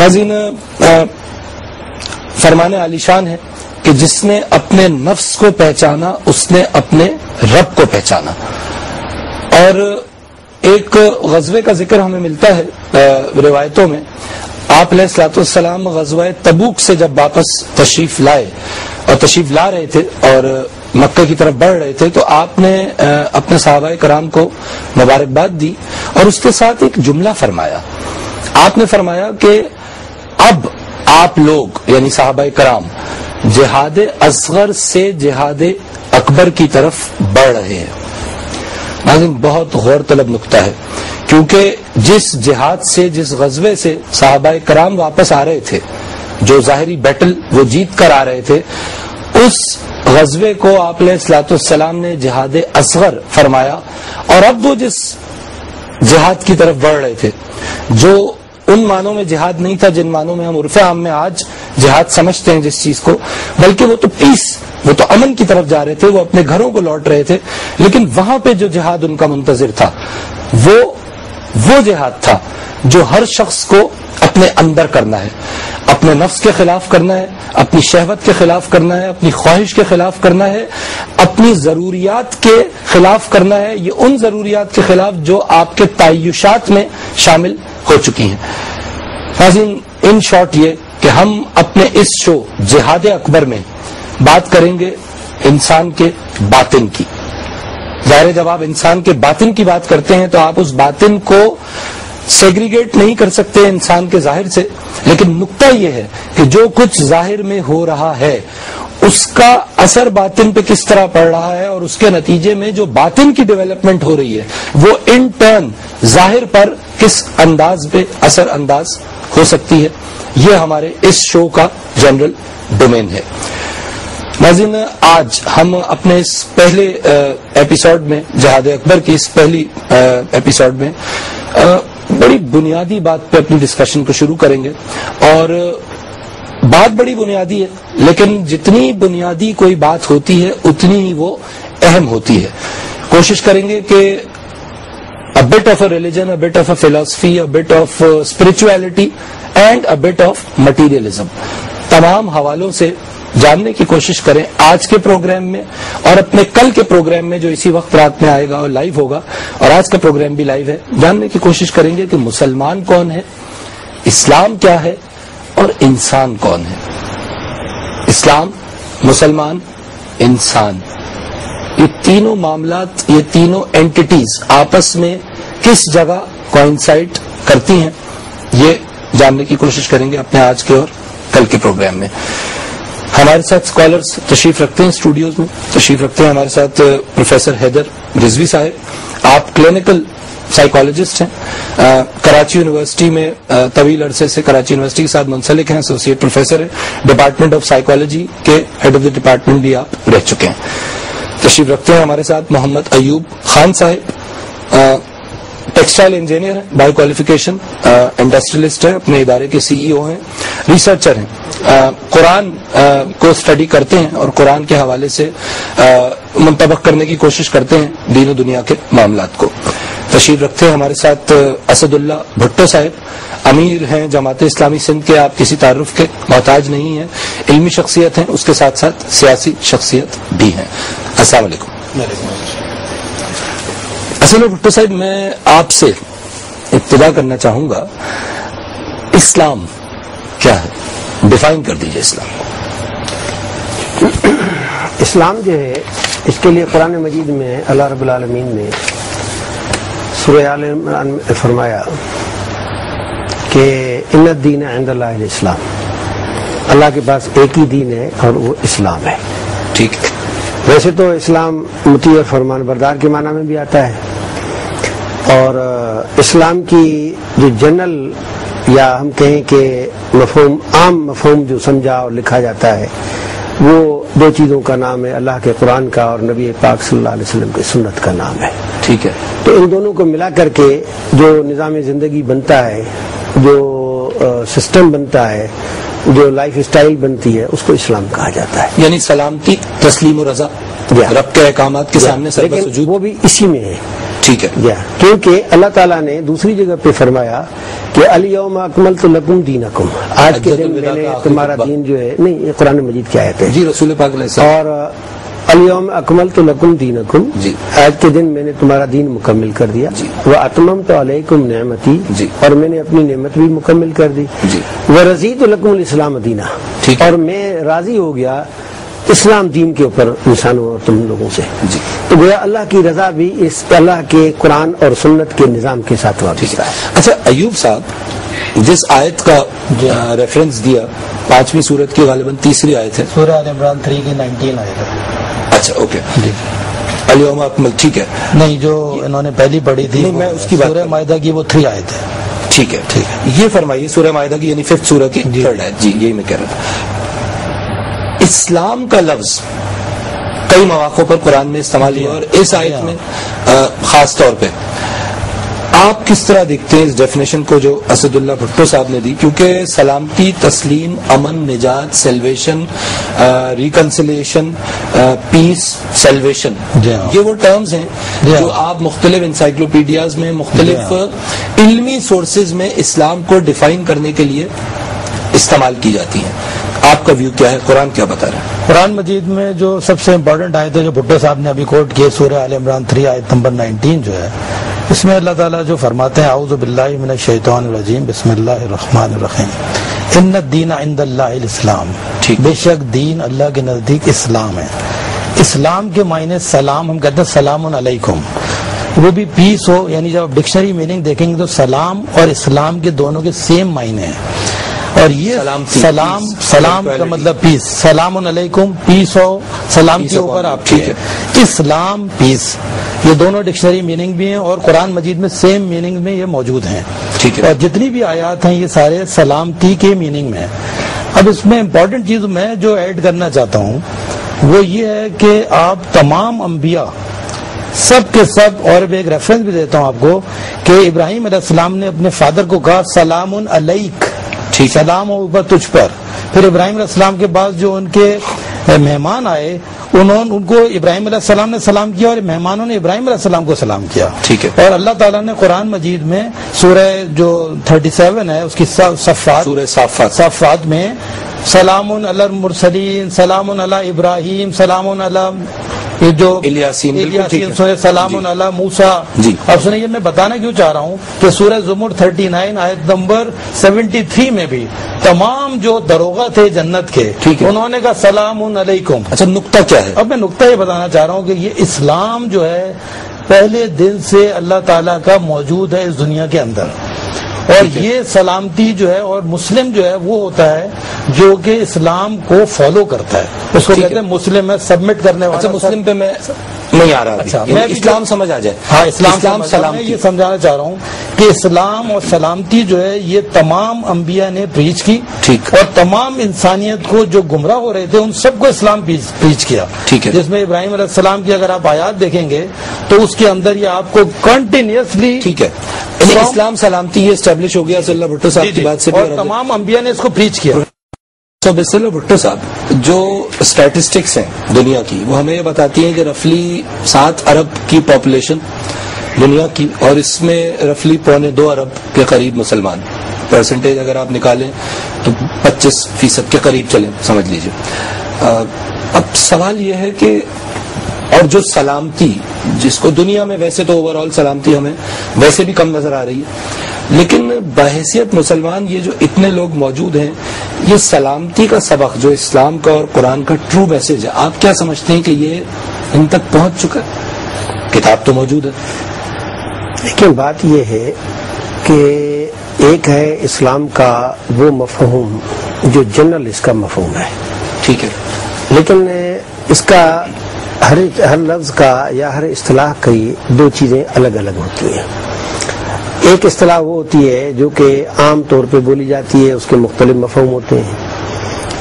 ناظرین، فرمان عالی شان ہے کہ جس نے اپنے نفس کو پہچانا اس نے اپنے رب کو پہچانا. اور ایک غزوے کا ذکر ہمیں ملتا ہے روایتوں میں. آپ علیہ الصلوۃ والسلام غزوہ تبوک سے جب واپس تشریف لائے اور تشریف لا رہے تھے اور مکہ کی طرف بڑھ رہے تھے تو آپ نے اپنے صحابہ کرام کو مبارکباد دی اور اس کے ساتھ ایک جملہ فرمایا. آپ نے فرمایا کہ اب آپ لوگ یعنی صحابہ کرام جہاد اصغر سے جہاد اکبر کی طرف بڑھ رہے ہیں. ناظرین، بہت غور طلب نقطہ ہے، کیونکہ جس جہاد سے جس غزوے سے صحابہ کرام واپس آ رہے تھے، جو ظاہری بیٹل وہ جیت کر آ رہے تھے، اس غزوے کو آپ علیہ الصلوۃ والسلام نے جہاد اصغر فرمایا. اور اب وہ جس جہاد کی طرف بڑھ رہے تھے جو ان معنوں میں جہاد نہیں تھا جن معنوں میں ہم عرف عام میں آج جہاد سمجھتے ہیں جس چیز کو، بلکہ وہ تو پیس، وہ تو امن کی طرف جا رہے تھے، وہ اپنے گھروں کو لوٹ رہے تھے. لیکن وہاں پہ جو جہاد ان کا منتظر تھا وہ جہاد تھا جو ہر شخص کو اپنے اندر کرنا ہے، اپنے نفس کے خلاف کرنا ہے، اپنی شہوت کے خلاف کرنا ہے، اپنی خواہش کے خلاف کرنا ہے، اپنی ضروریات کے خلاف کرنا ہے. یہ ان ضروریات کے خلاف جو آپ کے تعیشات میں شامل ہو چکی ہیں. ناظرین، ان شارٹ یہ کہ ہم اپنے اس شو جہاد اکبر میں بات کریں گے انسان کے باطن کی. ظاہر جب آپ انسان کے باطن کی بات کرتے ہیں تو آپ اس باطن کو سیگریگیٹ نہیں کر سکتے انسان کے ظاہر سے، لیکن نقطہ یہ ہے کہ جو کچھ ظاہر میں ہو رہا ہے اس کا اثر باطن پہ کس طرح پڑ رہا ہے اور اس کے نتیجے میں جو باطن کی ڈیولپمنٹ ہو رہی ہے وہ ان ٹرن ظاہر پر کس انداز پہ اثر انداز ہو سکتی ہے. یہ ہمارے اس شو کا جنرل ڈومین ہے. ناظرین، آج ہم اپنے اس پہلے ایپیسوڈ میں جہاد اکبر کی اس پہلی ایپیسوڈ میں بڑی بنیادی بات پہ اپنی ڈسکشن کو شروع کریں گے. اور بات بڑی بنیادی ہے، لیکن جتنی بنیادی کوئی بات ہوتی ہے اتنی ہی وہ اہم ہوتی ہے. کوشش کریں گے کہ a bit of a religion, a bit of a philosophy, a bit of spirituality and a bit of materialism تمام حوالوں سے جاننے کی کوشش کریں آج کے پروگرام میں اور اپنے کل کے پروگرام میں جو اسی وقت رات میں آئے گا اور لائیو ہوگا، اور آج کا پروگرام بھی لائیو ہے. جاننے کی کوشش کریں گے کہ مسلمان کون ہے، اسلام کیا ہے اور انسان کون ہے. اسلام، مسلمان، انسان، یہ تینوں معاملات، یہ تینوں اینٹیٹیز آپس میں کس جگہ کوئنسائڈ کرتی ہیں، یہ جاننے کی کوشش کریں گے اپنے آج کے اور کل کے پروگرام میں. ہمارے ساتھ اسکالرز تشریف رکھتے ہیں، اسٹوڈیوز میں تشریف رکھتے ہیں ہمارے ساتھ پروفیسر حیدر رضوی صاحب. آپ کلینکل سائیکالوجسٹ ہیں، کراچی یونیورسٹی میں طویل عرصے سے کراچی یونیورسٹی کے ساتھ منسلک ہیں، ایسوسیٹ پروفیسر ہیں، ڈپارٹمنٹ آف سائیکالوجی کے ہیڈ آف دا ڈپارٹمنٹ بھی آپ رہ چکے ہیں. تشریف رکھتے ہیں ہمارے ساتھ محمد ایوب خان صاحب، ٹیکسٹائل انجینئر ہیں بائی کوالیفیکیشن، انڈسٹریلسٹ ہیں، اپنے ادارے کے سی ای او ہیں، ریسرچر ہیں، قرآن کو اسٹڈی کرتے ہیں اور قرآن کے حوالے سے منطبق کرنے کی کوشش کرتے ہیں دین و دنیا کے معاملات کو. تشریف رکھتے ہیں ہمارے ساتھ اسد اللہ بھٹو صاحب، امیر ہیں جماعت اسلامی سندھ کے، آپ کسی تعارف کے محتاج نہیں ہیں، علمی شخصیت ہیں، اس کے ساتھ ساتھ سیاسی شخصیت بھی ہیں. السلام علیکم. اسد اللہ بھٹو صاحب، میں آپ سے ابتدا کرنا چاہوں گا، اسلام کیا ہے؟ ڈیفائن کر دیجئے اسلام. اسلام جو ہے اس کے لیے قرآن مجید میں اللہ رب العالمین نے سورہ آل عمران میں فرمایا کہ ان الدین عند اللہ الاسلام، اللہ کے پاس ایک ہی دین ہے اور وہ اسلام ہے. ٹھیک ہے. ویسے تو اسلام مطیع اور فرمان بردار کے معنی میں بھی آتا ہے، اور اسلام کی جو جنرل یا ہم کہیں کہ مفہوم، عام مفہوم جو سمجھا اور لکھا جاتا ہے وہ دو چیزوں کا نام ہے، اللہ کے قرآن کا اور نبی پاک صلی اللہ علیہ وسلم کی سنت کا نام ہے. ٹھیک ہے. تو ان دونوں کو ملا کر کے جو نظام زندگی بنتا ہے، جو سسٹم بنتا ہے، جو لائف اسٹائل بنتی ہے، اس کو اسلام کہا جاتا ہے. یعنی سلامتی، تسلیم و رضا رب کے احکامات کے سامنے سربر سجود، وہ بھی اسی میں ہے. ٹھیک ہے. کیونکہ اللہ تعالیٰ نے دوسری جگہ پہ فرمایا کہ الیوم اکملت لکم دینکم، آج کے دن میں نے تمہارا دین جو ہے، نہیں یہ قرآن مجید کی آیت ہے جی رسول پاک علیہ السلام، اور الیوم اکملت لکم دینکم، جی آج کے دن میں نے تمہارا دین مکمل کر دیا، واتممت علیکم نعمتی، جی اور میں نے اپنی نعمت بھی مکمل کر دی، جی ورضیت لکم الاسلام دینا، ٹھیک، اور میں راضی ہو گیا اسلام دین کے اوپر انسانوں اور تم لوگوں سے، جی تو گویا اللہ کی رضا بھی اس اللہ کے قرآن اور سنت کے نظام کے ساتھ وابستہ ہے۔ اچھا ایوب صاحب جس آیت کا ریفرنس دیا 5ویں سورت کی غالباً تیسری آیت ہے، سورہ آل عمران 3 کی 19 آیت ہے۔ اچھا اوکے، الیوم اکمل، ٹھیک ہے، نہیں جو انہوں نے پہلی پڑھی تھی میں اس کی بات سورہ مائدہ کی وہ 3 آیت ہے۔ ٹھیک ہے ٹھیک ہے، یہ فرمائیے سورہ مائدہ کی یعنی 5th سورہ کی 3rd آیت، جی یہی میں کہہ رہا تھا۔ اسلام کا لفظ کئی مواقع پر قرآن میں استعمال ہوا، اور اس آیت میں خاص طور پہ آپ کس طرح دیکھتے ہیں اس ڈیفینیشن کو جو اسد اللہ بھٹو صاحب نے دی؟ کیونکہ سلامتی، تسلیم، امن، نجات، سیلویشن، ریکنسلیشن، پیس، سیلویشن، یہ وہ ٹرمز ہیں جو آپ مختلف انسائکلوپیڈیاز میں، مختلف علمی سورسز میں اسلام کو ڈیفائن کرنے کے لیے استعمال کی جاتی ہیں۔ آپ کا ویو کیا ہے؟ قرآن کیا بتا رہا ہے؟ قرآن مجید میں جو سب سے امپورٹنٹ آیت ہے جو بھٹو صاحب نے ابھی کوٹ کی، سورہ آل عمران 3 آیت نمبر 19 جو ہے، اس میں اللہ تعالیٰ جو فرماتے ہیں اعوذ باللہ من الشیطان الرجیم بسم اللہ الرحمن الرحیم ان الدین عند اللہ الاسلام، بے شک دین اللہ کے نزدیک اسلام ہے۔ اسلام کے معنی سلام، ہم کہتے ہیں سلام علیکم، وہ بھی پیس ہو، یعنی جب آپ ڈکشنری میننگ دیکھیں گے تو سلام اور اسلام کے دونوں کے سیم معنی ہیں، اور یہ سلام کا مطلب پیس، سلام علیکم، پیس ہو، سلام کے اوپر آپ کی ہے، اسلام، پیس، یہ دونوں ڈکشنری میننگ بھی ہیں اور قرآن مجید میں سیم میننگ میں یہ موجود ہیں، اور جتنی بھی آیات ہیں یہ سارے سلامتی کے میننگ میں ہیں۔ اب اس میں امپورٹنٹ چیز میں جو ایڈ کرنا چاہتا ہوں وہ یہ ہے کہ آپ تمام انبیاء سب کے سب، اور ایک ریفرنس بھی دیتا ہوں آپ کو کہ ابراہیم علیہ السلام نے اپنے فادر کو کہا سلام علیک، سلام ہو اوپر تجھ پر۔ پھر ابراہیم علیہ السلام کے بعد جو ان کے مہمان آئے ان کو ابراہیم علیہ السلام نے سلام کیا، اور مہمانوں نے ابراہیم علیہ السلام کو سلام کیا، ٹھیک ہے۔ اور اللہ تعالیٰ نے قرآن مجید میں سورہ جو 37 ہے اس کی صفات میں سلام علی المرسلین، سلام علی ابراہیم، سلام علی یہ جو الیاسین، سلام علی موسیٰ۔ اب سنیے، میں بتانا کیوں چاہ رہا ہوں کہ سورہ زمر 39 آیت نمبر 73 میں بھی تمام جو دروغہ تھے جنت کے، انہوں نے کہا سلام علیکم۔ اچھا نقطہ کیا ہے؟ اب میں نقطہ یہ بتانا چاہ رہا ہوں کہ یہ اسلام جو ہے پہلے دن سے اللہ تعالیٰ کا موجود ہے اس دنیا کے اندر، اور یہ سلامتی جو ہے اور مسلم جو ہے وہ ہوتا ہے جو کہ اسلام کو فالو کرتا ہے، اس کو کہتے ہیں مسلم ہے، سبمٹ کرنے والا۔ مسلم پہ میں نہیں آ رہا، اچھا میں اسلام سمجھ آ جائے، ہاں اسلام سلام، میں یہ سمجھانا چاہ رہا ہوں کہ اسلام اور سلامتی جو ہے یہ تمام انبیاء نے پریچ کی، اور تمام انسانیت کو جو گمراہ ہو رہے تھے ان سب کو اسلام پریچ کیا، ٹھیک ہے۔ جس میں ابراہیم علیہ السلام کی اگر آپ آیات دیکھیں گے تو اس کے اندر یہ آپ کو کنٹینیوسلی، ٹھیک ہے، اسلام سلامتی یہ اسٹیبلش ہو گیا صلی اللہ بھٹو صاحب کی بات سے، اور تمام انبیاء نے اس کو پریچ کیا۔ بسم بھٹو صاحب، جو اسٹیٹسٹکس ہیں دنیا کی وہ ہمیں یہ بتاتی ہیں کہ رفلی 7 ارب کی پاپولیشن دنیا کی، اور اس میں رفلی 2.25 ارب کے قریب مسلمان، پرسنٹیج اگر آپ نکالیں تو 25% کے قریب چلیں سمجھ لیجئے۔ اب سوال یہ ہے کہ اور جو سلامتی جس کو دنیا میں ویسے تو اوور آل سلامتی ہمیں ویسے بھی کم نظر آ رہی ہے، لیکن بحیثیت مسلمان یہ جو اتنے لوگ موجود ہیں، یہ سلامتی کا سبق جو اسلام کا اور قرآن کا ٹرو میسج ہے، آپ کیا سمجھتے ہیں کہ یہ ان تک پہنچ چکا ہے؟ کتاب تو موجود ہے، لیکن بات یہ ہے کہ ایک ہے اسلام کا وہ مفہوم جو جنرل اس کا مفہوم ہے، ٹھیک ہے، لیکن اس کا ہر لفظ کا یا ہر اصطلاح کی 2 چیزیں الگ الگ ہوتی ہیں۔ ایک اصطلاح وہ ہوتی ہے جو کہ عام طور پہ بولی جاتی ہے، اس کے مختلف مفہوم ہوتے ہیں،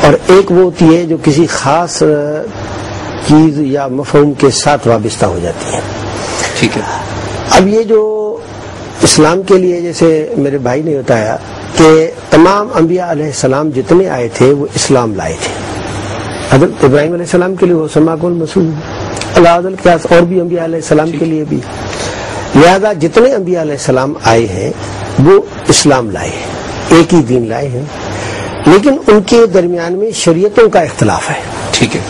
اور ایک وہ ہوتی ہے جو کسی خاص چیز یا مفہوم کے ساتھ وابستہ ہو جاتی ہے، ٹھیک ہے۔ اب یہ جو اسلام کے لیے جیسے میرے بھائی نے بتایا کہ تمام انبیاء علیہ السلام جتنے آئے تھے وہ اسلام لائے تھے، حضرت ابراہیم علیہ السلام کے لیے وہ سماک المسعود، اللہ کے اور بھی انبیاء علیہ السلام کے لیے بھی، لہذا جتنے انبیاء علیہ السلام آئے ہیں وہ اسلام لائے ہیں، ایک ہی دین لائے ہیں، لیکن ان کے درمیان میں شریعتوں کا اختلاف ہے. ٹھیک ہے.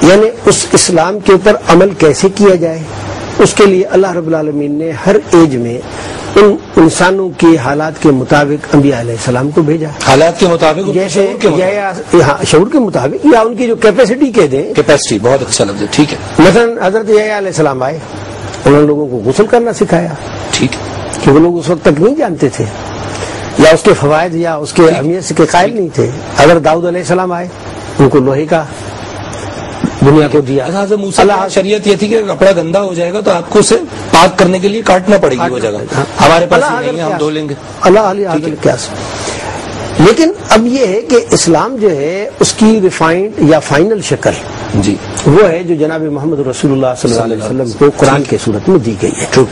یعنی اس اسلام کے اوپر عمل کیسے کیا جائے، اس کے لیے اللہ رب العالمین نے ہر ایج میں ان انسانوں کے حالات کے مطابق انبیاء علیہ السلام کو بھیجا. حالات کے مطابق، جیسے شعور کے مطابق یا ان کی جو کیپیسٹی کہہ دیں. کیپیسٹی بہت اچھا لفظ ہے. ٹھیک ہے. مثلا حضرت یحییٰ علیہ السلام آئے، انہوں نے لوگوں کو غسل کرنا سکھایا. ٹھیک ہے. کہ وہ لوگ اس وقت تک نہیں جانتے تھے یا اس کے فوائد یا اس کے اہمیت کے قائل نہیں تھے. حضرت داؤد علیہ السلام آئے، ان کو لوہے کا دنیا کو دیا. اللہ شریعت یہ تھی کہ کپڑا گندا ہو جائے گا تو آپ کو اسے پاک کرنے کے لیے کاٹنا پڑے گی وہ جگہ. ہمارے پاس نہیں ہے، ہم دھو لیں گے. لیکن اب یہ ہے کہ اسلام جو ہے اس کی ریفائنڈ یا فائنل شکل جی وہ ہے جو جناب محمد رسول اللہ صلی اللہ علیہ وسلم کو قرآن کی صورت میں دی گئی ہے.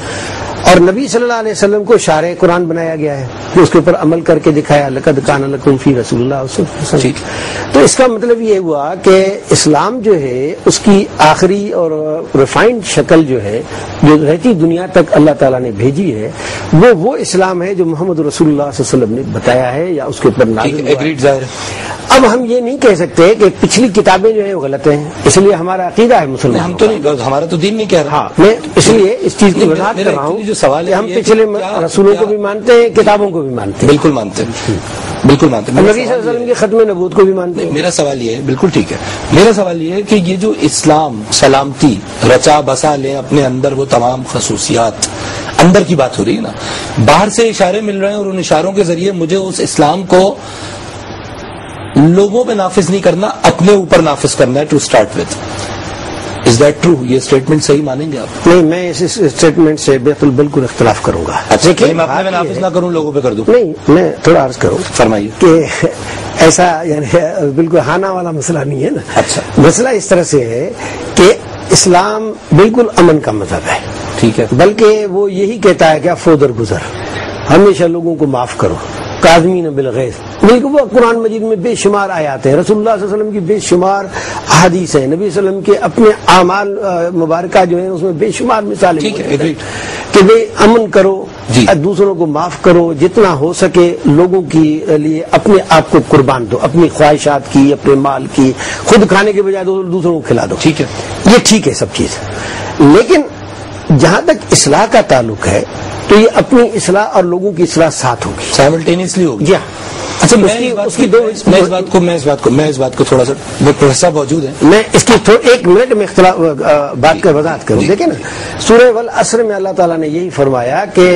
اور نبی صلی اللہ علیہ وسلم کو شارع قرآن بنایا گیا ہے، کہ اس کے اوپر عمل کر کے دکھایا. لقد کان لکم فی رسول اللہ صلی اللہ علیہ وسلم. تو اس کا مطلب یہ ہوا کہ اسلام جو ہے اس کی آخری اور ریفائنڈ شکل جو ہے جو رہتی دنیا تک اللہ تعالیٰ نے بھیجی ہے، وہ اسلام ہے جو محمد رسول اللہ صلی اللہ علیہ وسلم نے بتایا ہے یا اس کے اوپر نازل ہوا ہے. اب ہم یہ نہیں کہہ سکتے کہ پچھلی کتابیں جو ہیں وہ غلط ہیں، اس لیے ہمارا عقیدہ ہے مسلمان. ہم تو نہیں، ہمارا تو دین نہیں کہہ رہا. ہاں، میں اس لیے اس چیز کی وضاحت کر رہا ہوں جو سوال ہے ہم پچھلے رسولوں کو بھی مانتے ہیں، کتابوں کو بھی مانتے ہیں. بالکل مانتے ہیں، بالکل مانتے ہیں. نبی صلی اللہ علیہ وسلم کی ختم نبوت کو بھی مانتے ہیں. میرا سوال یہ ہے، بالکل ٹھیک ہے، میرا سوال یہ ہے کہ یہ جو اسلام سلامتی رچا بسا لیں اپنے اندر وہ تمام خصوصیات، اندر کی بات ہو رہی ہے نا، باہر سے اشارے مل رہے ہیں اور ان اشاروں کے ذریعے مجھے اس اسلام کو لوگوں پہ نافذ نہیں کرنا، اپنے اوپر نافذ کرنا ہے. To start with, is that true? یہ اسٹیٹمنٹ صحیح مانیں گے آپ؟ نہیں، میں اس اسٹیٹمنٹ سے بالکل اختلاف کروں گا. اچھا، میں اپنے میں نافذ نہ کروں، لوگوں پہ کر دوں؟ نہیں، میں تھوڑا عرض کروں. فرمائیے. کہ ایسا یعنی بالکل ہانا والا مسئلہ نہیں ہے نا. اچھا، مسئلہ اس طرح سے ہے کہ اسلام بالکل امن کا مذہب ہے. ٹھیک ہے. بلکہ وہ یہی کہتا ہے کہ افو درگزر، ہمیشہ لوگوں کو معاف کرو. کاظمین بالغیظ، بلکہ وہ قرآن مجید میں بے شمار آیات ہیں، رسول اللہ صلی اللہ علیہ وسلم کی بے شمار احادیث ہیں، نبی صلی اللہ علیہ وسلم کے اپنے اعمال مبارکہ جو ہیں اس میں بے شمار مثالیں ہیں کہ بھئی امن کرو، دوسروں کو معاف کرو، جتنا ہو سکے لوگوں کے لیے اپنے آپ کو قربان دو، اپنی خواہشات کی، اپنے مال کی، خود کھانے کے بجائے دوسروں کو کھلا دو. ٹھیک ہے، یہ ٹھیک ہے سب چیز. لیکن جہاں تک اصلاح کا تعلق ہے تو یہ اپنی اصلاح اور لوگوں کی اصلاح ساتھ ہوگی، سائملٹینیسلی ہوگی. جی ہاں. اچھا، میں اس بات کو تھوڑا سا، پروفیسر موجود ہیں، میں اس کی ایک منٹ میں بات کا وضاحت کروں. دیکھیں نا، سورہ والعصر میں اللہ تعالیٰ نے یہی فرمایا کہ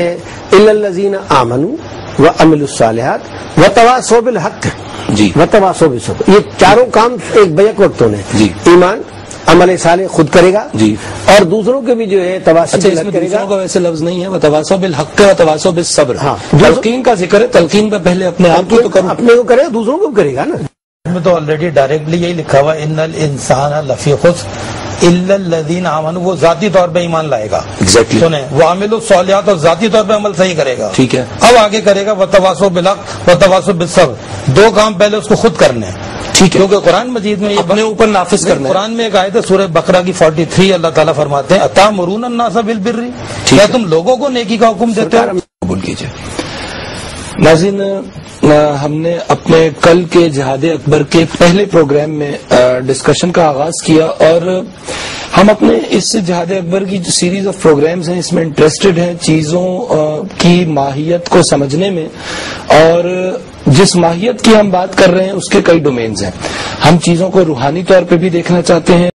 الا الذین آمنوا وعملوا الصالحات وتواصوا بالحق وتواصوا بالصبر. یہ چاروں کام ایک بیک وقت ہونے. ایمان، عمل صالح خود کرے گا جی، اور دوسروں کے بھی جو ہے تواصی کرے گا. ویسے لفظ نہیں ہے وتواصوا بالحق وتواصوا بالصبر. ہاں، تلقین کا ذکر ہے، تلقین پہ پہلے اپنے آپ کو تو کرو، اپنے کو کرے دوسروں کو کرے گا نا. میں تو آلریڈی ڈائریکٹلی یہی لکھا ہوا ان الانسان لفی خسر الا الذین آمنوا، وہ ذاتی طور پہ ایمان لائے گا. ایگزیکٹلی. سنیں، وعملوا الصالحات، اور ذاتی طور پہ عمل صحیح کرے گا. ٹھیک ہے. اب آگے کرے گا وتواصوا بالحق وتواصوا بالصبر. دو کام پہلے اس کو خود کرنے ہیں. ٹھیک ہے، کیونکہ قرآن مجید میں اپنے اوپر نافذ کرنا ہے. قرآن میں ایک آیت ہے سورہ بقرہ کی 43، اللہ تعالیٰ فرماتے ہیں اتامرون الناس بالبر، کیا تم لوگوں کو نیکی کا حکم دیتے ہو؟ قبول کیجیے. ناظرین، ہم نے اپنے کل کے جہاد اکبر کے پہلے پروگرام میں ڈسکشن کا آغاز کیا، اور ہم اپنے اس جہاد اکبر کی جو سیریز آف پروگرامز ہیں اس میں انٹرسٹڈ ہیں چیزوں کی ماہیت کو سمجھنے میں، اور جس ماہیت کی ہم بات کر رہے ہیں اس کے کئی ڈومینز ہیں. ہم چیزوں کو روحانی طور پہ بھی دیکھنا چاہتے ہیں،